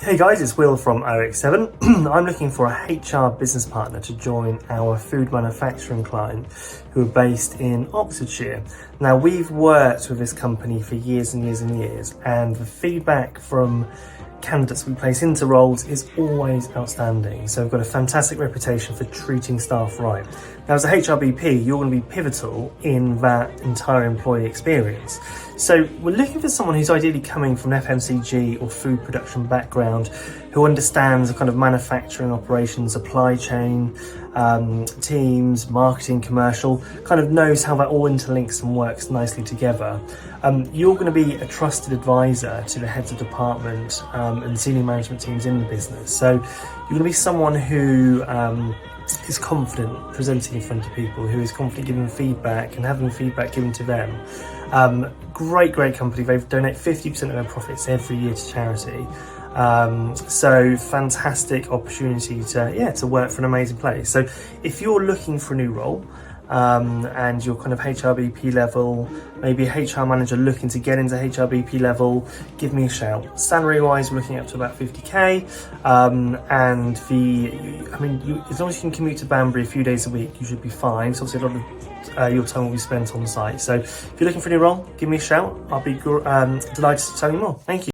Hey guys, it's Will from OX7. I'm looking for a HR business partner to join our food manufacturing client who are based in Oxfordshire. Now, we've worked with this company for years and years and years, and the feedback from candidates we place into roles is always outstanding. So we've got a fantastic reputation for treating staff right. Now, as a HRBP, you're going to be pivotal in that entire employee experience. So we're looking for someone who's ideally coming from an FMCG or food production background, who understands the kind of manufacturing operations, supply chain, teams, marketing, commercial, kind of knows how that all interlinks and works nicely together. You're going to be a trusted advisor to the heads of department and senior management teams in the business. So you're going to be someone who is confident presenting in front of people, who is confident giving feedback and having feedback given to them. Great company. They donate 50% of their profits every year to charity. So fantastic opportunity to work for an amazing place. So if you're looking for a new role, and you're kind of HRBP level, maybe a HR manager looking to get into HRBP level, give me a shout. Salary wise, we're looking up to about 50k, and as long as you can commute to Banbury a few days a week, you should be fine. So obviously a lot of your time will be spent on site. So if you're looking for a new role, give me a shout. I'll be delighted to tell you more. Thank you.